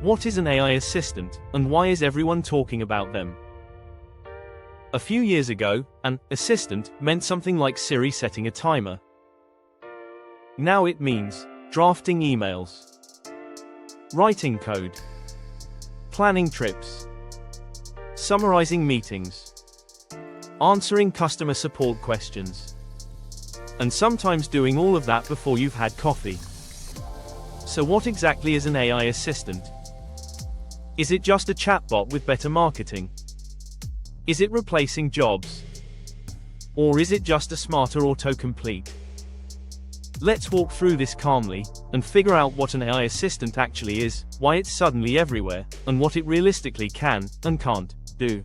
What is an AI assistant, and why is everyone talking about them? A few years ago, an assistant meant something like Siri setting a timer. Now it means drafting emails, writing code, planning trips, summarizing meetings, answering customer support questions, and sometimes doing all of that before you've had coffee. So what exactly is an AI assistant? Is it just a chatbot with better marketing? Is it replacing jobs? Or is it just a smarter autocomplete? Let's walk through this calmly, and figure out what an AI assistant actually is, why it's suddenly everywhere, and what it realistically can, and can't, do.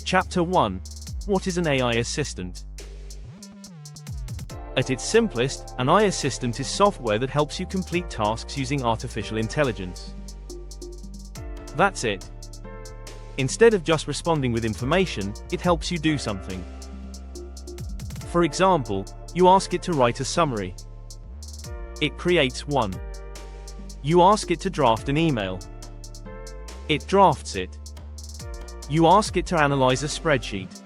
Chapter 1. What is an AI assistant? At its simplest, an AI assistant is software that helps you complete tasks using artificial intelligence. That's it. Instead of just responding with information, it helps you do something. For example, you ask it to write a summary. It creates one. You ask it to draft an email. It drafts it. You ask it to analyze a spreadsheet.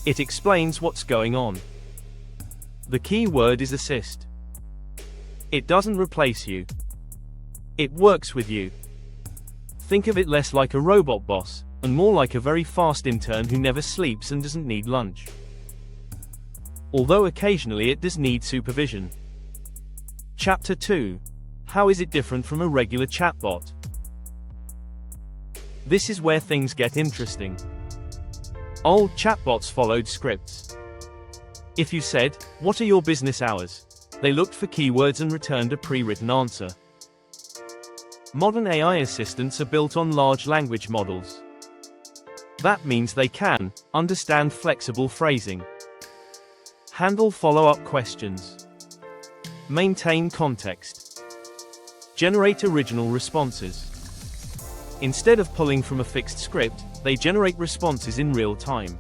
It explains what's going on. The key word is assist. It doesn't replace you. It works with you. Think of it less like a robot boss, and more like a very fast intern who never sleeps and doesn't need lunch. Although occasionally it does need supervision. Chapter 2. How is it different from a regular chatbot? This is where things get interesting. Old chatbots followed scripts. If you said, "What are your business hours?" they looked for keywords and returned a pre-written answer. Modern AI assistants are built on large language models. That means they can understand flexible phrasing, handle follow-up questions, maintain context, generate original responses. Instead of pulling from a fixed script, they generate responses in real time.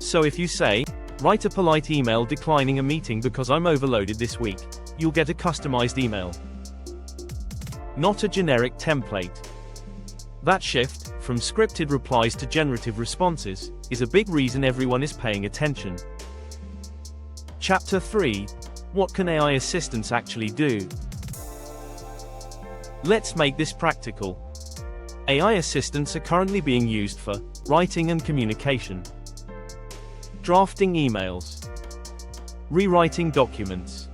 So if you say, "Write a polite email declining a meeting because I'm overloaded this week," you'll get a customized email, not a generic template. That shift, from scripted replies to generative responses, is a big reason everyone is paying attention. Chapter 3. What can AI assistants actually do? Let's make this practical. AI assistants are currently being used for writing and communication, drafting emails, rewriting documents,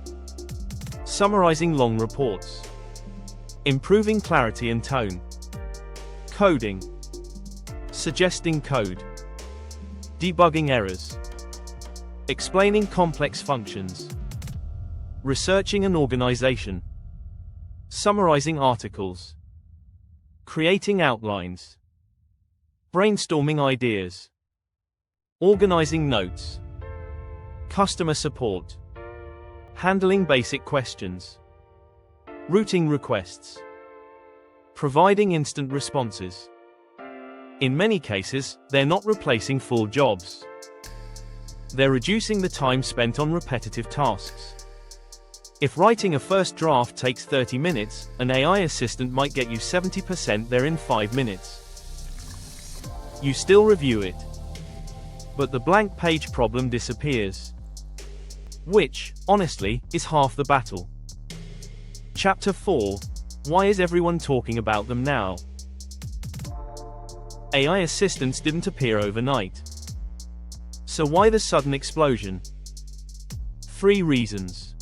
summarizing long reports, improving clarity and tone, coding, suggesting code, debugging errors, explaining complex functions, researching an organization, summarizing articles, creating outlines, brainstorming ideas, organizing notes, customer support, handling basic questions, routing requests, providing instant responses. In many cases, they're not replacing full jobs. They're reducing the time spent on repetitive tasks. If writing a first draft takes 30 minutes, an AI assistant might get you 70% there in 5 minutes. You still review it, but the blank page problem disappears. Which, honestly, is half the battle. Chapter 4. Why is everyone talking about them now? AI assistants didn't appear overnight. So why the sudden explosion? 3 reasons.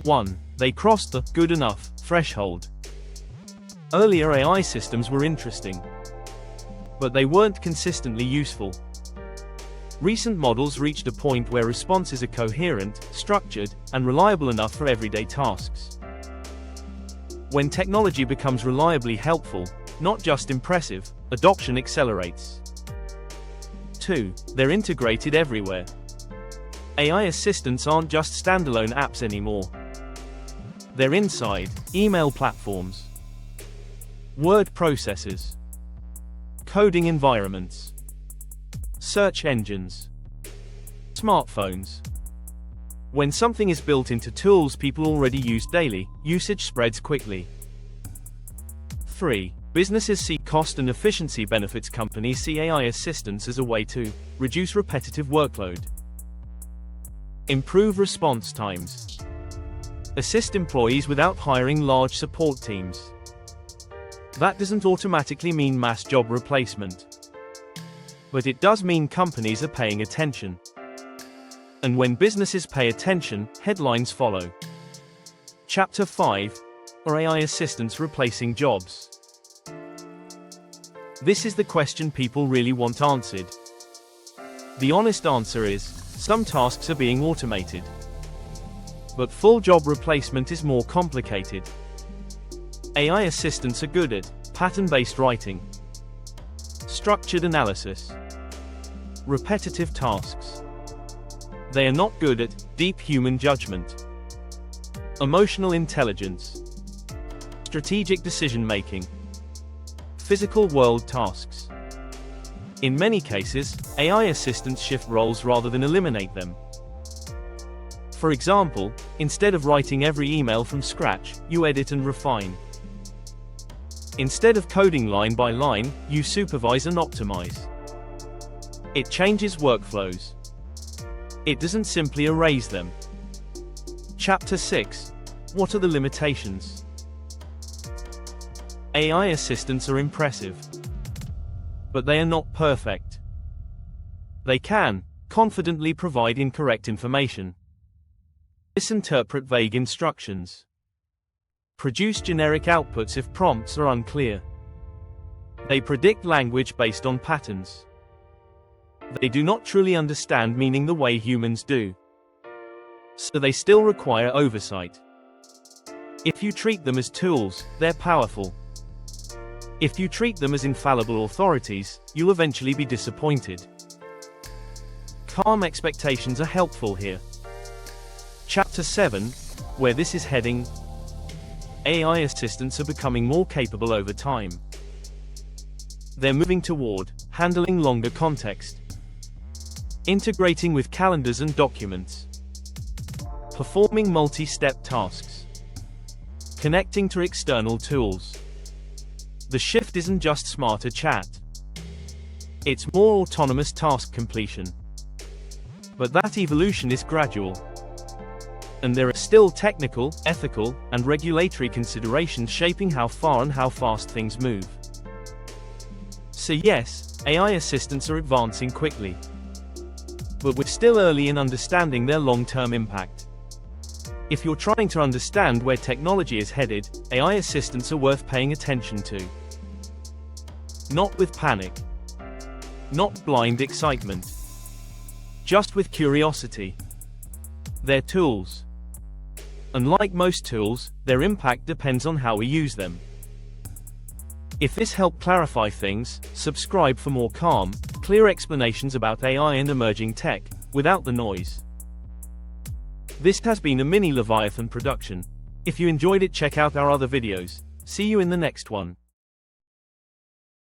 1. They crossed the good enough threshold. Earlier AI systems were interesting, but they weren't consistently useful. Recent models reached a point where responses are coherent, structured, and reliable enough for everyday tasks. When technology becomes reliably helpful, not just impressive, adoption accelerates. 2. They're integrated everywhere. AI assistants aren't just standalone apps anymore. They're inside email platforms, word processors, coding environments, search engines, smartphones. When something is built into tools people already use daily, usage spreads quickly. 3. Businesses see cost and efficiency benefits. Companies see AI assistants as a way to reduce repetitive workload, improve response times, assist employees without hiring large support teams. That doesn't automatically mean mass job replacement, but it does mean companies are paying attention. And when businesses pay attention, headlines follow. Chapter 5. Are AI assistants replacing jobs? This is the question people really want answered. The honest answer is, some tasks are being automated. But full job replacement is more complicated. AI assistants are good at pattern-based writing, structured analysis, repetitive tasks. They are not good at deep human judgment, emotional intelligence, strategic decision-making, physical world tasks. In many cases, AI assistants shift roles rather than eliminate them. For example, instead of writing every email from scratch, you edit and refine. Instead of coding line by line, you supervise and optimize. It changes workflows. It doesn't simply erase them. Chapter 6. What are the limitations? AI assistants are impressive, but they are not perfect. They can confidently provide incorrect information, misinterpret vague instructions, produce generic outputs if prompts are unclear. They predict language based on patterns. They do not truly understand meaning the way humans do. So they still require oversight. If you treat them as tools, they're powerful. If you treat them as infallible authorities, you'll eventually be disappointed. Calm expectations are helpful here. Chapter 7. Where this is heading. AI assistants are becoming more capable over time. They're moving toward handling longer context, integrating with calendars and documents, performing multi-step tasks, connecting to external tools. The shift isn't just smarter chat. It's more autonomous task completion. But that evolution is gradual. And there are still technical, ethical, and regulatory considerations shaping how far and how fast things move. So yes, AI assistants are advancing quickly. But we're still early in understanding their long-term impact. If you're trying to understand where technology is headed, AI assistants are worth paying attention to. Not with panic. Not blind excitement. Just with curiosity. They're tools. And like most tools, their impact depends on how we use them. If this helped clarify things, subscribe for more calm, clear explanations about AI and emerging tech, without the noise. This has been a mini Leviathan production. If you enjoyed it, check out our other videos. See you in the next one.